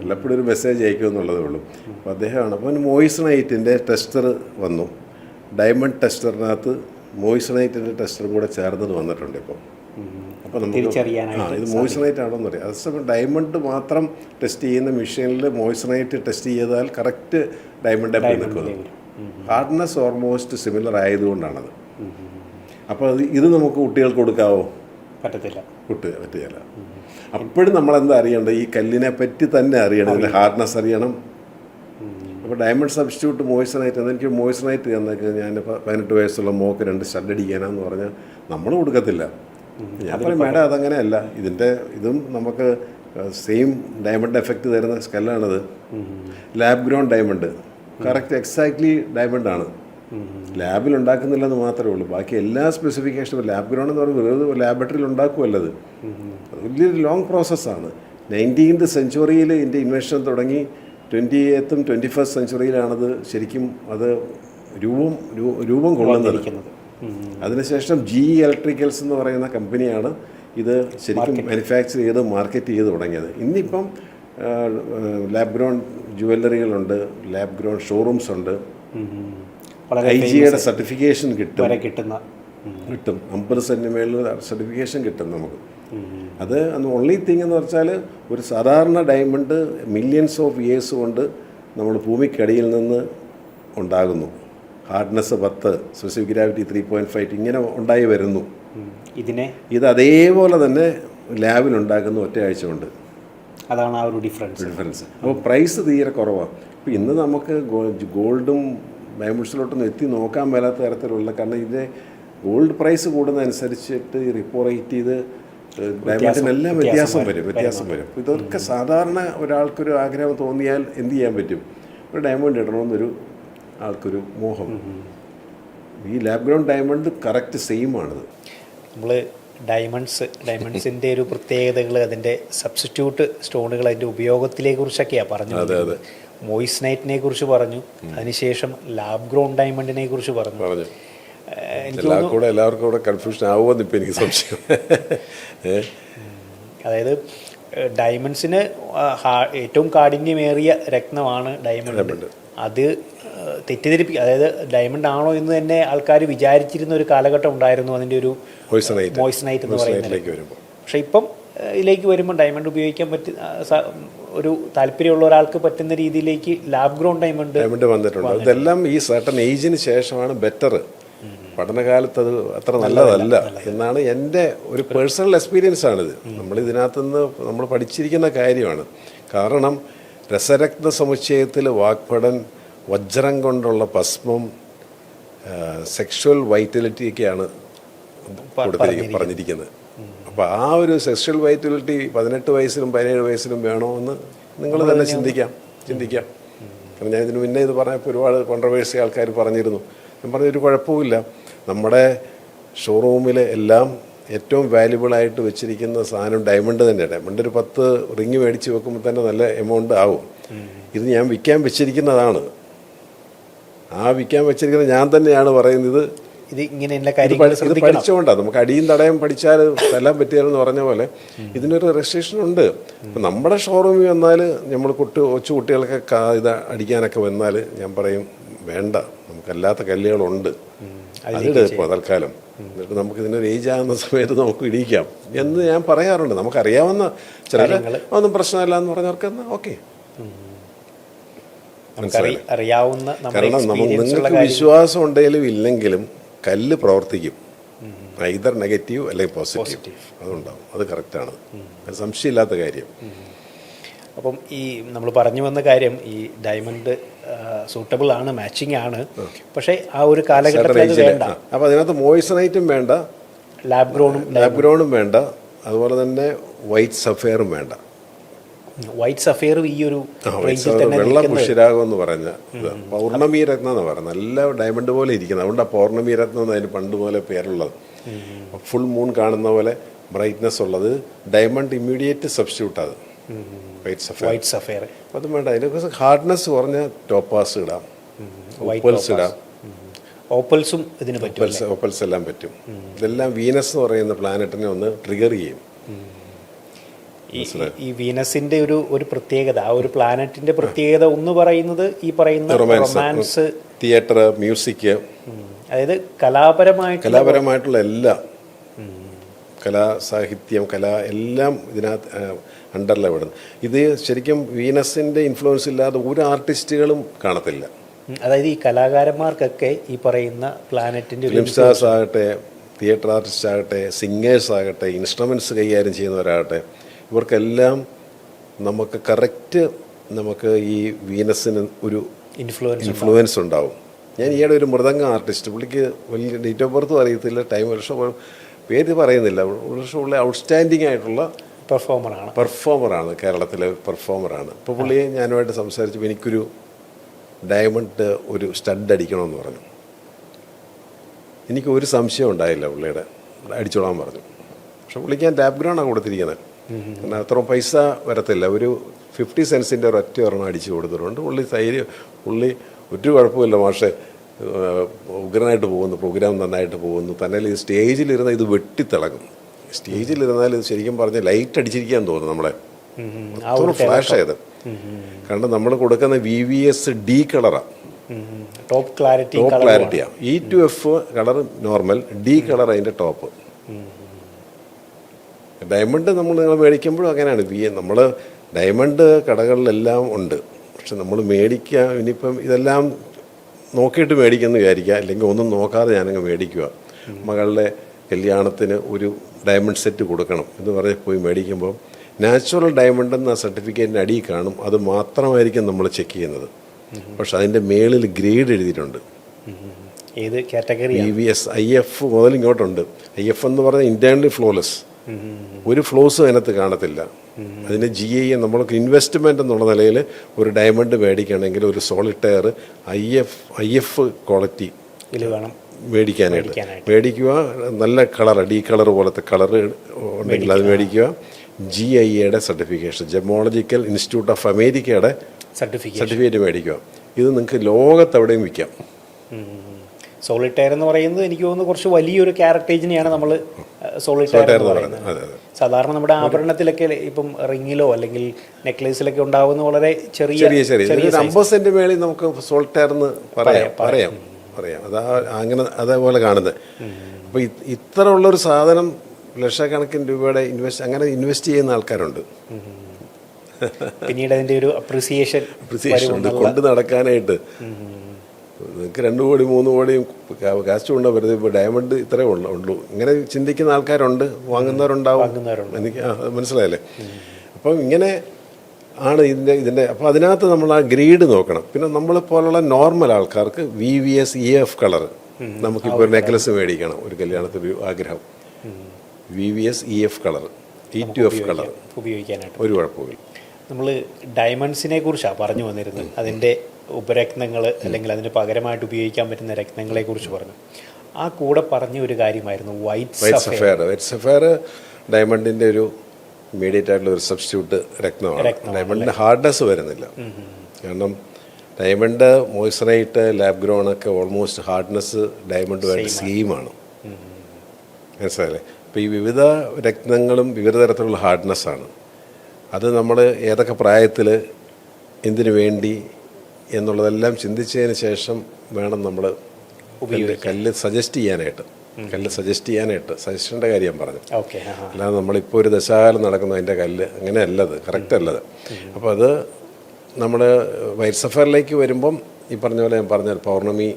എല്ലപ്പോഴും ഒരു മെസ്സേജ് അയക്കുമെന്നുള്ളതേ ഉള്ളൂ. അപ്പോൾ അദ്ദേഹമാണ്. അപ്പോൾ മോയിസണൈറ്റിൻ്റെ ടെസ്റ്റർ വന്നു. ഡയമണ്ട് ടെസ്റ്ററിനകത്ത് മോയിസണൈറ്റിൻ്റെ ടെസ്റ്ററും കൂടെ ചേർന്നത് വന്നിട്ടുണ്ട് ഇപ്പോൾ. അപ്പോൾ നമുക്ക് ഇത് മോയിസണൈറ്റ് ആണോ എന്ന് പറയാം. അതേസമയം ഡയമണ്ട് മാത്രം ടെസ്റ്റ് ചെയ്യുന്ന മെഷീനിൽ മോയിസണൈറ്റ് ടെസ്റ്റ് ചെയ്താൽ കറക്റ്റ് ഡയമണ്ട് എപ്പോൾ നിൽക്കുന്നത്. ഹാർഡ്നെസ് ഓൾമോസ്റ്റ് സിമിലർ ആയതുകൊണ്ടാണത്. അപ്പോൾ ഇത് നമുക്ക് കുട്ടികൾക്ക് കൊടുക്കാവോ? പറ്റത്തില്ല. പറ്റുകയില്ല. അപ്പോഴും നമ്മളെന്താ അറിയേണ്ടത്? ഈ കല്ലിനെ പറ്റി തന്നെ അറിയണം, ഇതിൻ്റെ ഹാർഡ്നെസ് അറിയണം. അപ്പോൾ ഡയമണ്ട് സബ്സ്റ്റിറ്റ്യൂട്ട് മോയിസണൈറ്റ് എനിക്ക് മോയിസണൈറ്റ് എന്നൊക്കെ ഞാൻ 18 വയസ്സുള്ള മോക്ക് 2 സ്റ്റഡ് അടിക്കാനാന്ന് പറഞ്ഞാൽ നമ്മൾ കൊടുക്കത്തില്ല. ഞാൻ പറയും മേഡം അതങ്ങനെയല്ല, ഇതും നമുക്ക് സെയിം ഡയമണ്ട് എഫക്റ്റ് തരുന്ന സ്കല്ലാണിത്. Lab grown diamond correct exactly ഡയമണ്ടാണ്. ലാബിൽ ഉണ്ടാക്കുന്നില്ലെന്ന് മാത്രമേ ഉള്ളൂ. ബാക്കി എല്ലാ സ്പെസിഫിക്കേഷനും ലാബ് ഗ്രോൺ എന്ന് പറയുന്നത് ലാബറട്ടറിയിൽ ഉണ്ടാക്കുമല്ലത്. അത് വലിയൊരു ലോങ് പ്രോസസ്സാണ്. 19th സെഞ്ച്വറിയിൽ ഇതിൻ്റെ ഇൻവെൻഷൻ തുടങ്ങി 20th 21st സെഞ്ച്വറിയിലാണത് ശരിക്കും അത് രൂപം കൊള്ളുന്നത്. അതിനുശേഷം GE ഇലക്ട്രിക്കൽസ് എന്ന് പറയുന്ന കമ്പനിയാണ് ഇത് ശരിക്കും മാനുഫാക്ചർ ചെയ്ത് മാർക്കറ്റ് ചെയ്ത് തുടങ്ങിയത്. ഇന്നിപ്പം ലാബ് ഗ്രോൺ ജുവല്ലറികളുണ്ട്, ലാബ് ഗ്രോൺ ഷോറൂംസ് ഉണ്ട്. IGയുടെ സർട്ടിഫിക്കേഷൻ കിട്ടും. 50% മേളിൽ സർട്ടിഫിക്കേഷൻ കിട്ടും നമുക്ക്. അത് ഓൺലി തിങ് എന്ന് വെച്ചാൽ ഒരു സാധാരണ ഡയമണ്ട് മില്യൺസ് ഓഫ് ഇയേഴ്സ് കൊണ്ട് നമ്മൾ ഭൂമിക്കടിയിൽ നിന്ന് ഉണ്ടാകുന്നു. ഹാർഡ്നെസ് 10, സ്പെസിഫിക് ഗ്രാവിറ്റി 3.5 ഇങ്ങനെ ഉണ്ടായി വരുന്നു. ഇത് അതേപോലെ തന്നെ ലാബിലുണ്ടാക്കുന്ന ഒറ്റയാഴ്ച കൊണ്ട്. അതാണ് ആ ഒരു ഡിഫറൻസ്. അപ്പോൾ പ്രൈസ് തീരെ കുറവാണ്. ഇപ്പോൾ ഇന്ന് നമുക്ക് ഗോൾഡും ഡയമണ്ട്സിലോട്ടൊന്നും എത്തി നോക്കാൻ മേലാത്ത തരത്തിലുള്ള, കാരണം ഇതിൻ്റെ ഗോൾഡ് പ്രൈസ് കൂടുന്നതനുസരിച്ചിട്ട് റിപ്പോ റേറ്റ് ചെയ്ത് ഡയമണ്ടിനെല്ലാം വ്യത്യാസം വരും. ഇതൊക്കെ സാധാരണ ഒരാൾക്കൊരു ആഗ്രഹം തോന്നിയാൽ എന്ത് ചെയ്യാൻ പറ്റും? ഒരു ഡയമണ്ട് ഇടണമെന്നൊരു ആൾക്കൊരു മോഹം. ഈ lab grown diamond correct same ആണിത്. നമ്മൾ ഡയമണ്ട്സിൻ്റെ ഒരു പ്രത്യേകതകൾ, അതിൻ്റെ സബ്സ്റ്റിറ്റ്യൂട്ട് സ്റ്റോണുകൾ, അതിൻ്റെ ഉപയോഗത്തിനെ കുറിച്ചൊക്കെയാണ് പറഞ്ഞത്. മോയിസ്നൈറ്റിനെ കുറിച്ച് പറഞ്ഞു, അതിനുശേഷം ലാബ് ഗ്രോൺ ഡയമണ്ടിനെ കുറിച്ച് പറഞ്ഞു. എല്ലാവർക്കും കൂടെ കൺഫ്യൂഷൻ ആവുമെന്ന് ഇപ്പം എനിക്ക് സംശയം. അതായത് ഡയമണ്ട്സിന് ഏറ്റവും കാഠിന്യമേറിയ രത്നമാണ് ഡയമണ്ട്. അത് തെറ്റിദ്ധരിപ്പിക്കുക, അതായത് ഡയമണ്ട് ആണോ എന്ന് തന്നെ ആൾക്കാർ വിചാരിച്ചിരുന്ന ഒരു കാലഘട്ടം ഉണ്ടായിരുന്നു അതിൻ്റെ ഒരു മോയിസ്നൈറ്റ് എന്ന് പറയുന്നത്. പക്ഷേ ഇപ്പം ഇതിലേക്ക് വരുമ്പോൾ ഡയമണ്ട് ഉപയോഗിക്കാൻ ഒരു താല്പര്യമുള്ള ഒരാൾക്ക് പറ്റുന്ന രീതിയിലേക്ക് ലാബ് ഗ്രോൺ ഡയമണ്ട് വന്നിട്ടുണ്ട്. ഇതെല്ലാം ഈ സർട്ടൺ ഏജിന് ശേഷമാണ് ബെറ്റർ. പഠനകാലത്ത് അത് അത്ര നല്ലതല്ല എന്നാണ് എൻ്റെ ഒരു പേഴ്സണൽ എക്സ്പീരിയൻസ് ആണിത്. നമ്മളിതിനകത്തുനിന്ന് നമ്മൾ പഠിച്ചിരിക്കുന്ന കാര്യമാണ്. കാരണം രസരത്ന സമുച്ചയത്തിൽ വാഗ്ഭടൻ വജ്രം കൊണ്ടുള്ള ഭസ്മം, സെക്ഷുവൽ വൈറ്റലിറ്റിയൊക്കെയാണ് പറഞ്ഞിരിക്കുന്നത്. അപ്പോൾ ആ ഒരു സെക്ഷുവൽ വൈറ്റലിറ്റി 18 വയസ്സിലും 17 വയസ്സിലും വേണമെന്ന് നിങ്ങൾ തന്നെ ചിന്തിക്കാം. കാരണം ഞാൻ ഇതിന് മുന്നേ ഇത് പറഞ്ഞപ്പോൾ ഒരുപാട് കോൺട്രവേഴ്സി ആൾക്കാർ പറഞ്ഞിരുന്നു. ഞാൻ പറഞ്ഞൊരു കുഴപ്പമില്ല. നമ്മുടെ ഷോറൂമിൽ എല്ലാം ഏറ്റവും വാല്യുബിളായിട്ട് വെച്ചിരിക്കുന്ന സാധനം ഡയമണ്ട് തന്നെയാണ്. ഡയമണ്ട് ഒരു 10 റിങ് മേടിച്ച് വെക്കുമ്പോൾ തന്നെ നല്ല എമൗണ്ട് ആവും. ഇത് ഞാൻ വിൽക്കാൻ വെച്ചിരിക്കുന്നതാണ്. ആ വിൽക്കാൻ വെച്ചിരിക്കുന്നത് ഞാൻ തന്നെയാണ് പറയുന്നത്. ഇത് പഠിച്ചുകൊണ്ടാണ്. നമുക്ക് അടിയും തടയും പഠിച്ചാൽ എല്ലാം പറ്റിയാലെന്ന് പറഞ്ഞ പോലെ ഇതിനൊരു റെസ്ട്രിക്ഷൻ ഉണ്ട്. ഇപ്പം നമ്മുടെ ഷോറൂമിൽ വന്നാൽ നമ്മൾ കൊച്ചു കുട്ടികൾക്ക് ഇത് അടിക്കാനൊക്കെ വന്നാൽ ഞാൻ പറയും വേണ്ട, നമുക്കല്ലാത്ത കല്ലുകളുണ്ട്, അതിലെടുപ്പോൾ തൽക്കാലം. എന്നിട്ട് നമുക്ക് ഇതിനൊരു ഏജ് ആകുന്ന സമയത്ത് നമുക്ക് ഇടിക്കാം എന്ന് ഞാൻ പറയാറുണ്ട്. നമുക്കറിയാവുന്ന ചില ഒന്നും പ്രശ്നമല്ല എന്ന് പറഞ്ഞവർക്ക് എന്നാൽ ഓക്കെ. കാരണം നിങ്ങൾക്ക് വിശ്വാസം ഉണ്ടെങ്കിലും ഇല്ലെങ്കിലും കല്ല് പ്രവർത്തിക്കും. ഐദർ നെഗറ്റീവ് അല്ലെങ്കിൽ പോസിറ്റീവ് അതുണ്ടാവും. അത് കറക്റ്റാണ്, അത് സംശയമില്ലാത്ത കാര്യം. അപ്പം ഈ നമ്മൾ പറഞ്ഞു വന്ന കാര്യം, ഈ ഡയമണ്ട് സൂട്ടബിൾ ആണ്, മാച്ചിങ് ആണ്. പക്ഷേ ആ ഒരു കാലഘട്ടത്തിൽ വേണ്ട. അപ്പോൾ അതിനകത്ത് മോയിസണൈറ്റും വേണ്ട, ലാബ് ഗ്രോണും വേണ്ട, അതുപോലെ തന്നെ വൈറ്റ് സഫയറും വേണ്ട. വൈറ്റ് സഫയർ ഈ ഒരു വെള്ള പുഷ്യരാഗം എന്ന് പറഞ്ഞ പൗർണമി രത്നം എന്ന് പറയുന്നത് നല്ല ഡയമണ്ട് പോലെ ഇരിക്കുന്നത്. അതുകൊണ്ടാണ് പൗർണമി രത്നം എന്ന് അതിന് പണ്ട് പോലെ പേരുള്ളത്. ഫുൾ മൂൺ കാണുന്ന പോലെ ബ്രൈറ്റ്നെസ് ഉള്ളത് ഡയമണ്ട് ഇമ്മീഡിയറ്റ് സബ്സ്റ്റിറ്റ്യൂട്ട്. അത് വൈറ്റ് സഫയർ അതും വേണ്ട. അതിനെക്കുറിച്ച് ഹാർഡ്നെസ് കുറഞ്ഞ ടോപ്പാസ് ഇടാം, ഓപ്പൽസ് ഇടാം. ഓപ്പൽസും ഇതിന് പറ്റും. ഓപ്പൽസ് എല്ലാം പറ്റും. ഇതെല്ലാം വീനസ് എന്ന് പറയുന്ന പ്ലാനറ്റിനെ ഒന്ന് ട്രിഗർ ചെയ്യും. ഈ വീനസിന്റെ ഒരു പ്രത്യേകത, ആ ഒരു പ്ലാനറ്റിന്റെ പ്രത്യേകത ഒന്ന് പറയുന്നത് ഈ പറയുന്ന റൊമാൻസ്, തിയേറ്റർ, മ്യൂസിക്, അതായത് കലാപരമായിട്ടുള്ള എല്ലാ കലാ, സാഹിത്യം, എല്ലാം ഇതിനകത്ത് അണ്ടറിലാണ് വിടുന്നത്. ഇത് ശരിക്കും വീനസിന്റെ ഇൻഫ്ലുവൻസ് ഇല്ലാതെ ഒരു ആർട്ടിസ്റ്റുകളും കാണത്തില്ല. അതായത് ഈ കലാകാരന്മാർക്കൊക്കെ ഈ പറയുന്ന പ്ലാനറ്റിന്റെ ഫിലിം സ്റ്റാർസ് ആകട്ടെ, തിയേറ്റർ ആർട്ടിസ്റ്റ് ആകട്ടെ, സിംഗേഴ്സ് ആകട്ടെ, ഇൻസ്ട്രുമെൻറ്റ്സ് കൈകാര്യം ചെയ്യുന്നവരാകട്ടെ, ഇവർക്കെല്ലാം നമുക്ക് കറക്റ്റ് നമുക്ക് ഈ വീനസിന് ഒരു ഇൻഫ്ലുവൻസ് ഉണ്ടാവും. ഞാൻ ഈയിടെ ഒരു മൃദംഗ ആർട്ടിസ്റ്റ്, പുള്ളിക്ക് വലിയ ഡേറ്റ് ഓഫ് ബർത്തും അറിയത്തില്ല, ടൈം വർഷം പേര് പറയുന്നില്ല, വർഷം ഉള്ള ഔട്ട്സ്റ്റാൻഡിങ് ആയിട്ടുള്ള പെർഫോമറാണ്, കേരളത്തിലെ പെർഫോമറാണ്. ഇപ്പോൾ പുള്ളിയെ ഞാനുമായിട്ട് സംസാരിച്ചപ്പോൾ എനിക്കൊരു ഡയമണ്ട് ഒരു സ്റ്റഡ് അടിക്കണമെന്ന് പറഞ്ഞു. എനിക്ക് ഒരു സംശയം ഉണ്ടായില്ല, പുള്ളിയുടെ അടിച്ചോളാൻ പറഞ്ഞു. പക്ഷെ പുള്ളിക്ക് ഞാൻ ടാപ്പ് ഗ്രൗണ്ടാണ് കൊടുത്തിരിക്കുന്നത്. കാരണം അത്രയും പൈസ വരത്തില്ല. ഒരു 50 സെൻസിൻ്റെ ഒരൊറ്റ ഒരെണ്ണം അടിച്ചു കൊടുത്തിട്ടുണ്ട്. പുള്ളി ഒരു കുഴപ്പമില്ല മാഷെ, ഉഗ്രനായിട്ട് പോകുന്നു, പ്രോഗ്രാം നന്നായിട്ട് പോകുന്നു. തന്നെ ഈ സ്റ്റേജിലിരുന്ന ഇത് വെട്ടിത്തിളങ്ങും. സ്റ്റേജിലിരുന്നാൽ ഇത് ശരിക്കും പറഞ്ഞാൽ ലൈറ്റ് അടിച്ചിരിക്കാൻ തോന്നുന്നു നമ്മളെ, അത്ര ഫ്ലാഷ് ആയത്. കാരണം നമ്മൾ കൊടുക്കുന്ന VVS D കളറാണ്, ടോപ്പ് ക്ലാരിറ്റിയാണ്. E2F colour normal, D colour അതിൻ്റെ ടോപ്പ്. ഡയമണ്ട് നിങ്ങൾ മേടിക്കുമ്പോഴും അങ്ങനെയാണ്. നമ്മൾ ഡയമണ്ട് കടകളിലെല്ലാം ഉണ്ട്. പക്ഷെ നമ്മൾ മേടിക്കുക, ഇനിയിപ്പം ഇതെല്ലാം നോക്കിയിട്ട് മേടിക്കുമെന്ന് വിചാരിക്കുക, അല്ലെങ്കിൽ ഒന്നും നോക്കാതെ ഞാനങ്ങ് മേടിക്കുക. മകളുടെ കല്യാണത്തിന് ഒരു ഡയമണ്ട് സെറ്റ് കൊടുക്കണം എന്ന് പറഞ്ഞ് പോയി മേടിക്കുമ്പോൾ നാച്ചുറൽ ഡയമണ്ട് എന്ന സർട്ടിഫിക്കറ്റിൻ്റെ അടിയിൽ കാണും. അത് മാത്രമായിരിക്കും നമ്മൾ ചെക്ക് ചെയ്യുന്നത്. പക്ഷെ അതിൻ്റെ മേളിൽ ഗ്രേഡ് എഴുതിയിട്ടുണ്ട്. ഏത് കാറ്റഗറി? VVS IF മുതൽ ഇങ്ങോട്ടുണ്ട്. IF എന്ന് പറഞ്ഞാൽ ഇന്റേണലി ഫ്ലോലെസ്, ഒരു ഫ്ലോസും അതിനകത്ത് കാണത്തില്ല. അതിന് GI നമ്മൾക്ക് ഇൻവെസ്റ്റ്മെൻ്റ് എന്നുള്ള നിലയിൽ ഒരു ഡയമണ്ട് മേടിക്കുകയാണെങ്കിൽ ഒരു സോളിറ്റയർ IF ക്വാളിറ്റി മേടിക്കാനായിട്ട് മേടിക്കുക. നല്ല കളർ, D കളർ പോലത്തെ കളർ ഉണ്ടെങ്കിൽ അത് മേടിക്കുക. GIA certification, gemmological institute of അമേരിക്കയുടെ സർട്ടിഫിക്കറ്റ് മേടിക്കുക. ഇത് നിങ്ങൾക്ക് ലോകത്തെവിടെയും വിൽക്കാം. സോളിറ്റയർ എന്ന് പറയുന്നത് എനിക്ക് തോന്നുന്നു കുറച്ച് വലിയൊരു ക്യാരക്ടേജിനെയാണ് നമ്മൾ സോളിറ്റയർ എന്ന് പറയുന്നത്. സാധാരണ നമ്മുടെ ആഭരണത്തിലൊക്കെ ഇപ്പം റിങ്ങിലോ അല്ലെങ്കിൽ നെക്ലേസിലൊക്കെ ഉണ്ടാവുന്ന വളരെ ചെറിയ 50 സെന്റ് മേളിൽ നമുക്ക് സോളിറ്റയർ എന്ന് പറയാം. അതാ അങ്ങനെ അതേപോലെ കാണുന്നത്. അപ്പോൾ ഇത്ര ഉള്ളൊരു സാധനം ലക്ഷക്കണക്കിന് രൂപയുടെ ഇൻവെസ്റ്റ് ചെയ്യുന്ന ആൾക്കാരുണ്ട്. പിന്നീട് അതിൻ്റെ ഒരു അപ്രിസിയേഷൻ കൊണ്ട് നടക്കാനായിട്ട് നിങ്ങൾക്ക് 2 കോടി 3 കോടിയും കാശ് കൊണ്ടാൽ വെറുതെ. ഇപ്പോൾ ഡയമണ്ട് ഇത്രേ ഉള്ളൂ. ഇങ്ങനെ ചിന്തിക്കുന്ന ആൾക്കാരുണ്ട്, വാങ്ങുന്നവരുണ്ടാവും. എനിക്ക് മനസ്സിലായല്ലേ? അപ്പം ഇങ്ങനെ ആണ് ഇതിൻ്റെ. അപ്പോൾ അതിനകത്ത് നമ്മൾ ആ ഗ്രേഡ് നോക്കണം. പിന്നെ നമ്മളെ പോലുള്ള നോർമൽ ആൾക്കാർക്ക് VVS EF കളർ, നമുക്കിപ്പോൾ ഒരു നെക്ലസ് മേടിക്കണം, ഒരു കല്യാണത്തിന് ആഗ്രഹം, VVS EF colour, E2F colour ഉപയോഗിക്കാനായിട്ട് ഒരു കുഴപ്പമില്ല. നമ്മൾ ഡയമണ്ട്സിനെ കുറിച്ചാണ് പറഞ്ഞു വന്നിരുന്നത്. അതിൻ്റെ ഉപരത്നങ്ങൾ അല്ലെങ്കിൽ അതിന് പകരമായിട്ട് ഉപയോഗിക്കാൻ പറ്റുന്ന രത്നങ്ങളെ കുറിച്ച് പറഞ്ഞു. ആ കൂടെ പറഞ്ഞ ഒരു കാര്യമായിരുന്നു വൈറ്റ് സഫയർ. ഡയമണ്ടിൻ്റെ ഒരു ഇമ്മീഡിയറ്റ് ആയിട്ടുള്ള ഒരു സബ്സ്റ്റിറ്റ്യൂട്ട് രത്നമാണ്. ഡയമണ്ടിൻ്റെ ഹാർഡ്നെസ് വരുന്നില്ല. കാരണം ഡയമണ്ട്, മോയ്സ്ചറൈറ്റ്, ലാബ് ഗ്രോൺ ഒക്കെ ഓൾമോസ്റ്റ് ഹാർഡ്നെസ് ഡയമണ്ടുമായിട്ട് സെയിമാണ്. മനസ്സിലായില്ലേ? അപ്പോൾ ഈ വിവിധ രത്നങ്ങളും വിവിധ തരത്തിലുള്ള ഹാർഡ്നെസ്സാണ്. അത് നമ്മൾ ഏതൊക്കെ പ്രായത്തിൽ എന്തിനു വേണ്ടി എന്നുള്ളതെല്ലാം ചിന്തിച്ചതിന് ശേഷം വേണം നമ്മൾ കല്ല് സജസ്റ്റ് ചെയ്യാനായിട്ട്. സജഷൻ്റെ കാര്യം ഞാൻ പറഞ്ഞു. അല്ലാതെ നമ്മളിപ്പോൾ ഒരു ദശാകാലം നടക്കുന്ന അതിൻ്റെ കല്ല് അങ്ങനെയല്ലത്, കറക്റ്റ് അല്ലത്. അപ്പോൾ അത് നമ്മൾ വൈറ്റ് സഫയറിലേക്ക് വരുമ്പം ഈ പറഞ്ഞ പോലെ ഞാൻ പറഞ്ഞ പൗർണമി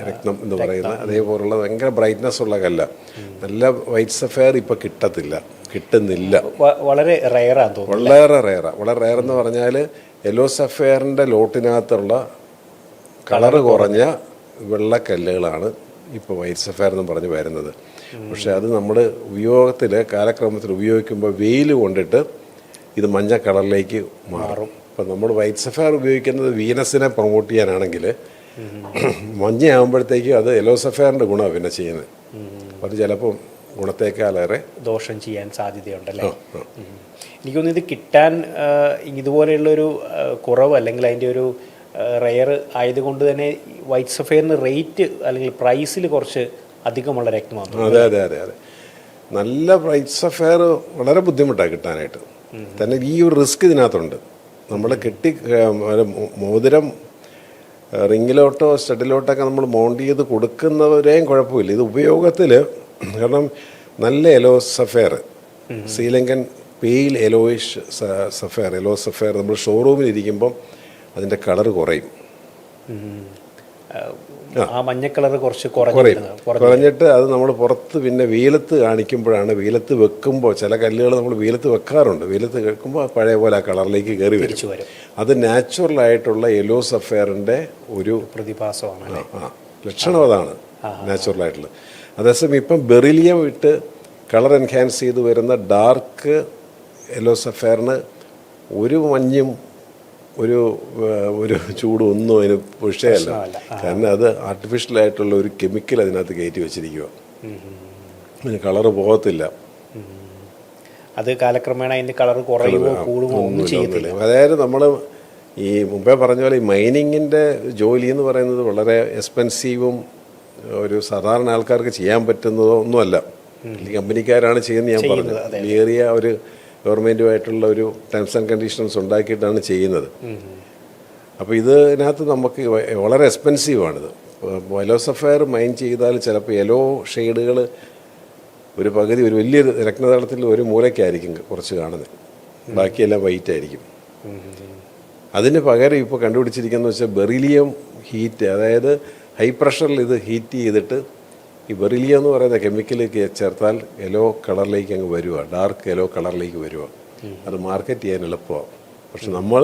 രത്നം എന്ന് പറയുന്ന അതേപോലുള്ള ഭയങ്കര ബ്രൈറ്റ്നസ് ഉള്ള കല്ല. നല്ല വൈറ്റ് സഫയർ ഇപ്പോൾ കിട്ടുന്നില്ല. വളരെ റെയറാന്ന് തോന്നുന്നു. വളരെ റെയർ എന്ന് പറഞ്ഞാൽ യെല്ലോ സഫയറിൻ്റെ ലോട്ടിനകത്തുള്ള കളറ് കുറഞ്ഞ വെള്ളക്കല്ലുകളാണ് ഇപ്പോൾ വൈറ്റ് സഫയർ എന്ന് പറഞ്ഞ് വരുന്നത്. പക്ഷെ അത് നമ്മൾ കാലക്രമത്തിൽ ഉപയോഗിക്കുമ്പോൾ വെയിൽ കൊണ്ടിട്ട് ഇത് മഞ്ഞ കളറിലേക്ക് മാറും. അപ്പം നമ്മൾ വൈറ്റ് സഫയർ ഉപയോഗിക്കുന്നത് വീനസിനെ പ്രൊമോട്ട് ചെയ്യാനാണെങ്കിൽ മഞ്ഞയാകുമ്പോഴത്തേക്കും അത് യെല്ലോ സഫയറിൻ്റെ ഗുണമാണ് പിന്നെ ചെയ്യുന്നത്. അത് ചിലപ്പം ഗുണത്തേക്കാളേറെ ദോഷം ചെയ്യാൻ സാധ്യതയുണ്ടല്ലേ? എനിക്കൊന്നും ഇത് കിട്ടാൻ ഇതുപോലെയുള്ളൊരു കുറവ് അല്ലെങ്കിൽ അതിൻ്റെ ഒരു റെയർ ആയതുകൊണ്ട് തന്നെ വൈറ്റ് സഫയറിന് റേറ്റ് അല്ലെങ്കിൽ പ്രൈസിൽ കുറച്ച് അധികമുള്ള രത്നമാണ്. അതെ. നല്ല വൈറ്റ് സഫയർ വളരെ ബുദ്ധിമുട്ടാണ് കിട്ടാനായിട്ട്. തന്നെ ഈ ഒരു റിസ്ക് ഇതിനകത്തുണ്ട്. നമ്മൾ മോതിരം റിങ്ങിലോട്ടോ സ്റ്റഡിലോട്ടൊക്കെ നമ്മൾ മൗണ്ട് ചെയ്ത് കൊടുക്കുന്നവരെയും കുഴപ്പമില്ല. ഇത് ഉപയോഗത്തിൽ കാരണം നല്ല yellow sapphire, Sri Lankan pale yellowish sapphire, yellow sapphire നമ്മൾ ഷോറൂമിൽ ഇരിക്കുമ്പം അതിൻ്റെ കളർ കുറയും. ആ മഞ്ഞ കളർ കുറച്ച് കുറഞ്ഞിട്ട് അത് നമ്മൾ പുറത്ത് പിന്നെ വെയിലത്ത് കാണിക്കുമ്പോഴാണ്, വെയിലത്ത് വെക്കുമ്പോൾ ചില കല്ലുകൾ നമ്മൾ വെയിലത്ത് വെക്കാറുണ്ട്, വെയിലത്ത് വെക്കുമ്പോൾ പഴയ പോലെ ആ കളറിലേക്ക് കയറി വരും. അത് നാച്ചുറലായിട്ടുള്ള യെല്ലോ സഫയറിൻ്റെ ഒരു പ്രതിഭാസമാണ്, ലക്ഷണം അതാണ് നാച്ചുറലായിട്ടുള്ളത്. അതേസമയം ഇപ്പം ബെറിലിയം ഇട്ട് കളർ എൻഹാൻസ് ചെയ്ത് വരുന്ന ഡാർക്ക് യെല്ലോ സഫയറിന് ഒരു മഞ്ഞും ഒരു ചൂടും ഒന്നും അതിന് വിഷയമല്ല. കാരണം അത് ആർട്ടിഫിഷ്യലായിട്ടുള്ള ഒരു കെമിക്കൽ അതിനകത്ത് കയറ്റി വെച്ചിരിക്കുക, അതിന് കളറ് പോകത്തില്ല. അത് കാലക്രമേണ അതിൻ്റെ കളർ കുറയുമോ കൂടുമോ ഒന്നും ചെയ്യത്തില്ല. അതായത് നമ്മൾ ഈ മുമ്പേ പറഞ്ഞ പോലെ ഈ മൈനിങ്ങിൻ്റെ ജോലി എന്ന് പറയുന്നത് വളരെ എക്സ്പെൻസീവും ഒരു സാധാരണ ആൾക്കാർക്ക് ചെയ്യാൻ പറ്റുന്നതോ ഒന്നുമല്ല. ഈ കമ്പനിക്കാരാണ് ചെയ്യുന്നത്. ഞാൻ പറഞ്ഞത് ഏറിയ ഒരു ഗവൺമെൻറ്റുമായിട്ടുള്ള ഒരു ടേംസ് ആൻഡ് കണ്ടീഷൻസ് ഉണ്ടാക്കിയിട്ടാണ് ചെയ്യുന്നത്. അപ്പോൾ ഇതിനകത്ത് നമുക്ക് വളരെ എക്സ്പെൻസീവാണിത്. യെല്ലോ സഫയർ മൈൻ ചെയ്താൽ ചിലപ്പോൾ യെല്ലോ ഷെയ്ഡുകൾ ഒരു പകുതി, ഒരു വലിയ രത്നതളത്തിൽ ഒരു മൂലയ്ക്കായിരിക്കും കുറച്ച് കാണുന്നത്, ബാക്കിയെല്ലാം വൈറ്റ് ആയിരിക്കും. അതിന് പകരം ഇപ്പോൾ കണ്ടുപിടിച്ചിരിക്കുന്നത് വെച്ചാൽ ബെറിലിയം ഹീറ്റ്, അതായത് ഹൈ പ്രഷറിൽ ഇത് ഹീറ്റ് ചെയ്തിട്ട് ഈ ബെറിലിയം എന്ന് പറയുന്ന കെമിക്കൽ ചേർത്താൽ യെല്ലോ കളറിലേക്ക് അങ്ങ് വരിക, ഡാർക്ക് യെല്ലോ കളറിലേക്ക് വരിക. അത് മാർക്കറ്റ് ചെയ്യാൻ എളുപ്പമാണ്. പക്ഷെ നമ്മൾ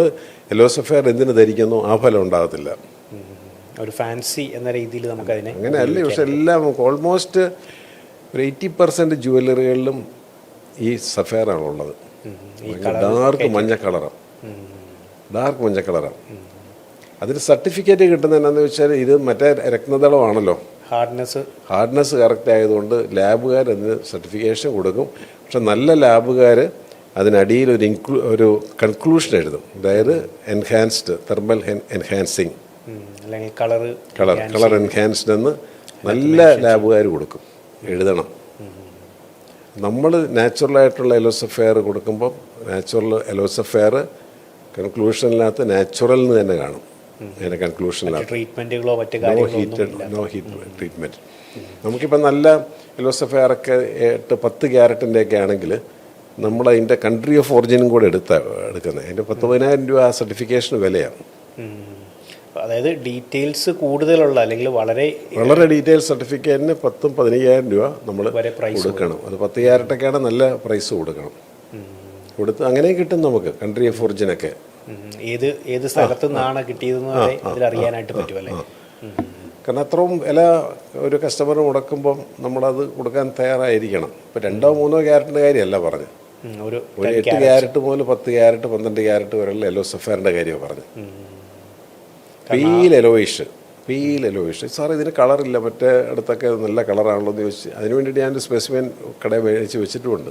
യെല്ലോ സഫയർ എന്തിനു ധരിക്കുന്നു ആ ഫലം ഉണ്ടാകത്തില്ല. ഒരു ഫാൻസി എന്ന രീതിയിൽ നമുക്കതിനെ അങ്ങനെയല്ല. പക്ഷെ എല്ലാം ഓൾമോസ്റ്റ് ഒരു 80% ജുവല്ലറികളിലും ഈ സഫയറാണ് ഉള്ളത്. ഡാർക്ക് മഞ്ഞ കളറാണ്, ഡാർക്ക് മഞ്ഞ കളറാണ്. അതിന് സർട്ടിഫിക്കറ്റ് കിട്ടുന്നത് എന്താണെന്ന് വെച്ചാൽ ഇത് മറ്റേ രത്നദളമാണല്ലോ, ഹാർഡ്നെസ് കറക്റ്റ് ആയതുകൊണ്ട് ലാബുകാർ അതിന് സർട്ടിഫിക്കേഷൻ കൊടുക്കും. പക്ഷെ നല്ല ലാബുകാർ അതിനടിയിൽ ഒരു കൺക്ലൂഷൻ എഴുതും, അതായത് enhanced thermal enhancing, colour enhanced എന്ന് നല്ല ലാബുകാർ കൊടുക്കും, എഴുതണം. നമ്മൾ നാച്ചുറലായിട്ടുള്ള യെല്ലോ സഫയർ കൊടുക്കുമ്പോൾ നാച്ചുറൽ യെല്ലോ സഫയർ കൺക്ലൂഷനിനകത്ത് നാച്ചുറൽ എന്ന് തന്നെ കാണും. അതിൻ്റെ കൺക്ലൂഷനിലാണ് നോ ഹീറ്റ് ട്രീറ്റ്മെൻറ്റ്. നമുക്കിപ്പോൾ നല്ല യെല്ലോ സഫയറൊക്കെ 8-10 ക്യാരറ്റിൻ്റെയൊക്കെ ആണെങ്കിൽ നമ്മൾ അതിൻ്റെ കൺട്രി ഓഫ് ഒറിജിനും കൂടെ എടുക്കുന്നത്. അതിൻ്റെ 10,000-10,000 രൂപ സർട്ടിഫിക്കേഷന് വിലയാണ്. അതായത് ഡീറ്റെയിൽസ് കൂടുതലുള്ള അല്ലെങ്കിൽ വളരെ ഡീറ്റെയിൽ സർട്ടിഫിക്കറ്റിന് 10,000-15,000 രൂപ നമ്മൾ കൊടുക്കണം. അത് 10 ക്യാരറ്റൊക്കെയാണ് നല്ല പ്രൈസ് കൊടുക്കണം. കൊടുത്ത് അങ്ങനെ കിട്ടും നമുക്ക് കൺട്രി ഓഫ് ഒറിജിനൊക്കെ. ഏത് സ്ഥലത്തു നിന്നാണ് കിട്ടിയതെന്ന് അതിലറിയാനായിട്ട് പറ്റുമല്ലേ? കാരണം അത്രയും വില ഒരു കസ്റ്റമർ മുടക്കുമ്പം നമ്മളത് കൊടുക്കാൻ തയ്യാറായിരിക്കണം. ഇപ്പോൾ 2-3 ക്യാരറ്റിൻ്റെ കാര്യമല്ല പറഞ്ഞത്, ഒരു 8 ക്യാരറ്റ് മുതൽ 10 ക്യാരറ്റ് 12 ക്യാരറ്റ് വരെയുള്ള യെല്ലോ സഫയറിൻ്റെ കാര്യമാണ് പറഞ്ഞത്. പെയിൽ യെലോയിഷ് സാർ ഇതിന് കളറില്ല, മറ്റേ അടുത്തൊക്കെ നല്ല കളറാണല്ലോ എന്ന് ചോദിച്ചു. അതിന് വേണ്ടിയിട്ട് ഞാൻ സ്പെസിമെൻ കടയിൽ മേടിച്ച് വെച്ചിട്ടുമുണ്ട്.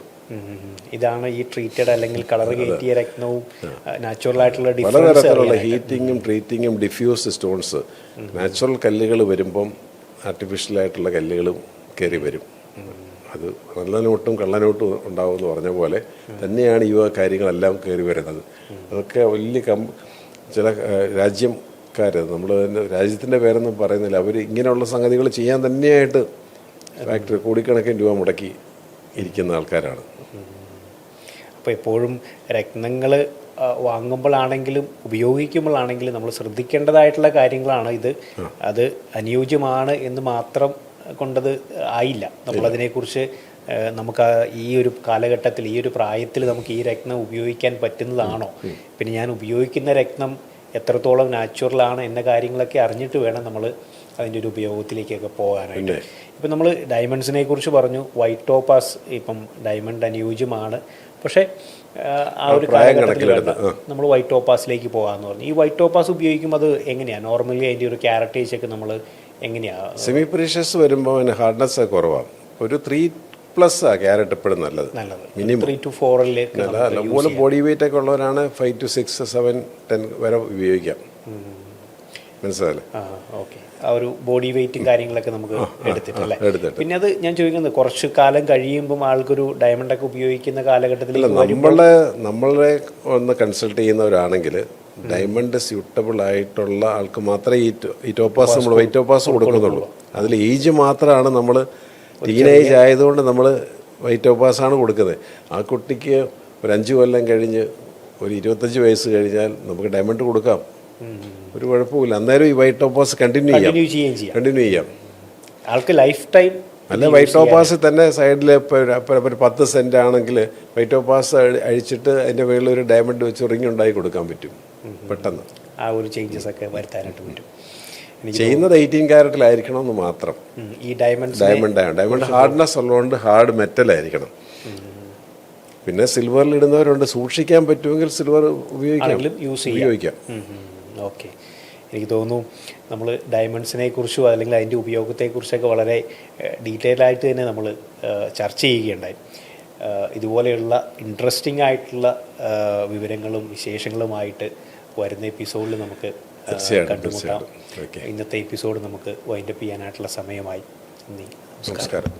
ഇതാണ് ഈ ട്രീറ്റഡ് അല്ലെങ്കിൽ കളർ കയറ്റിയ രത്നവും നാച്ചുറൽ ആയിട്ടുള്ള പലതരത്തിലുള്ള ഹീറ്റിങ്ങും ട്രീറ്റിങ്ങും ഡിഫ്യൂസ് സ്റ്റോൺസ്. നാച്ചുറൽ കല്ലുകൾ വരുമ്പം ആർട്ടിഫിഷ്യലായിട്ടുള്ള കല്ലുകളും കയറി വരും. അത് നല്ല നോട്ടും കള്ളനോട്ടും ഉണ്ടാവുമെന്ന് പറഞ്ഞ പോലെ തന്നെയാണ് ഈ കാര്യങ്ങളെല്ലാം കയറി വരുന്നത്. അതൊക്കെ വലിയ ചില രാജ്യക്കാർ, നമ്മൾ രാജ്യത്തിൻ്റെ പേരൊന്നും പറയുന്നില്ല, അവർ ഇങ്ങനെയുള്ള സംഗതികൾ ചെയ്യാൻ തന്നെയായിട്ട് ഫാക്ടറി കോടിക്കണക്കിന് രൂപ മുടക്കി ഇരിക്കുന്ന ആൾക്കാരാണ്. അപ്പോൾ എപ്പോഴും രത്നങ്ങൾ വാങ്ങുമ്പോഴാണെങ്കിലും ഉപയോഗിക്കുമ്പോഴാണെങ്കിലും നമ്മൾ ശ്രദ്ധിക്കേണ്ടതായിട്ടുള്ള കാര്യങ്ങളാണ് ഇത്. അത് അനുയോജ്യമാണ് എന്ന് മാത്രം കൊണ്ടത് ആയില്ല. നമ്മളതിനെക്കുറിച്ച് നമുക്ക് ഈ ഒരു കാലഘട്ടത്തിൽ ഈ ഒരു പ്രായത്തിൽ നമുക്ക് ഈ രത്നം ഉപയോഗിക്കാൻ പറ്റുന്നതാണോ, പിന്നെ ഞാൻ ഉപയോഗിക്കുന്ന രത്നം എത്രത്തോളം നാച്ചുറലാണ് എന്ന കാര്യങ്ങളൊക്കെ അറിഞ്ഞിട്ട് വേണം നമ്മൾ അതിൻ്റെ ഒരു ഉപയോഗത്തിലേക്കൊക്കെ പോകാനായിട്ട്. ഇപ്പം നമ്മൾ ഡയമണ്ട്സിനെ കുറിച്ച് പറഞ്ഞു, വൈറ്റ് ടോപ്പാസ് ഇപ്പം ഡയമണ്ട് അനുയോജ്യമാണ്. പക്ഷേ ആ ഒരു കാലഘട്ടത്തിൽ നമ്മൾ വൈറ്റ് ടോപ്പാസിലേക്ക് പോകാമെന്ന് പറഞ്ഞു. ഈ വൈറ്റ് ടോപ്പാസ് ഉപയോഗിക്കുമ്പോൾ അത് എങ്ങനെയാണ് നോർമലി അതിൻ്റെ ഒരു ക്യാരക്ടേഴ്സ് ഒക്കെ നമ്മൾ എങ്ങനെയാണ്? സെമി പ്രീഷ്യസ് വരുമ്പോൾ അതിന് ഹാർഡ്നെസ് കുറവാണ്. ഒരു 3+ ക്യാരറ്റ് എപ്പോഴും നല്ലത്, മിനിമം 3 to 4 അതുപോലെ ബോഡി വെയിറ്റ് ഒക്കെ ഉള്ളവരാണ് 5 to 6, 7, 10 വരെ ഉപയോഗിക്കാം. മനസ്സിലായില്ലേ? ഓക്കെ. ആ ഒരു ബോഡി വെയിറ്റും കാര്യങ്ങളൊക്കെ നമുക്ക് എടുത്തിട്ടല്ലേ. എടുത്തിട്ട് പിന്നെ അത് ഞാൻ ചോദിക്കുന്നത് കുറച്ച് കാലം കഴിയുമ്പം ആൾക്കൊരു ഡയമണ്ടൊക്കെ ഉപയോഗിക്കുന്ന കാലഘട്ടത്തിലേക്ക് നമ്മളെ ഒന്ന് കൺസൾട്ട് ചെയ്യുന്നവരാണെങ്കിൽ ഡയമണ്ട് സ്യൂട്ടബിൾ ആയിട്ടുള്ള ആൾക്ക് മാത്രമേ ഈ ടോപ്പാസ് നമ്മൾ വെയിറ്റ് ടോപ്പാസ് കൊടുക്കുന്നുള്ളൂ. അതിൽ ഏജ് മാത്രമാണ് നമ്മൾ ടീനേജ് ആയതുകൊണ്ട് നമ്മൾ വെയിറ്റ് ടോപ്പാസാണ് കൊടുക്കുന്നത്. ആ കുട്ടിക്ക് ഒരു 5 കൊല്ലം കഴിഞ്ഞ് ഒരു 25 വയസ്സ് കഴിഞ്ഞാൽ നമുക്ക് ഡയമണ്ട് കൊടുക്കാം, ഒരു കുഴപ്പമില്ല. അന്നേരം ഈ വൈറ്റ് ടോപ്പാസ് കണ്ടിന്യൂ ചെയ്യാം. ആൾക്ക് ലൈഫ് ടൈം അല്ല വൈറ്റ് ടോപ്പാസ് തന്നെ സൈഡിൽ ഇപ്പോൾ ഒരു 10 സെൻറ്റ് ആണെങ്കിൽ വൈറ്റ് ടോപ്പാസ് അഴിച്ചിട്ട് അതിൻ്റെ മുകളിൽ ഒരു ഡയമണ്ട് വെച്ച് റിങ് ഉണ്ടാക്കി കൊടുക്കാൻ പറ്റും പെട്ടെന്ന്. ആ ഒരു ചേഞ്ചസ് ഒക്കെ വരുത്താനായിട്ട് പറ്റും. ചെയ്യുന്നത് 18 ക്യാരറ്റിലായിരിക്കണം എന്ന് മാത്രം. ഈ ഡയമണ്ട് ഹാർഡ്നെസ് ഉള്ളതുകൊണ്ട് ഹാർഡ് മെറ്റൽ ആയിരിക്കണം. പിന്നെ സിൽവറിൽ ഇടുന്നവരുണ്ട്, സൂക്ഷിക്കാൻ പറ്റുമെങ്കിൽ സിൽവർ ഉപയോഗിക്കാം. ഓക്കെ. എനിക്ക് തോന്നുന്നു നമ്മൾ ഡയമണ്ട്സിനെ കുറിച്ചും അല്ലെങ്കിൽ അതിൻ്റെ ഉപയോഗത്തെക്കുറിച്ചൊക്കെ വളരെ ഡീറ്റെയിൽ ആയിട്ട് തന്നെ നമ്മൾ ചർച്ച ചെയ്യുകയുണ്ടായി. ഇതുപോലെയുള്ള ഇൻട്രസ്റ്റിംഗ് ആയിട്ടുള്ള വിവരങ്ങളും വിശേഷങ്ങളുമായിട്ട് വരുന്ന എപ്പിസോഡിൽ നമുക്ക് കണ്ടുമുട്ടാം. ഇന്നത്തെ എപ്പിസോഡ് നമുക്ക് വൈൻഡപ്പ് ചെയ്യാനായിട്ടുള്ള സമയമായി. നന്ദി, നമസ്കാരം.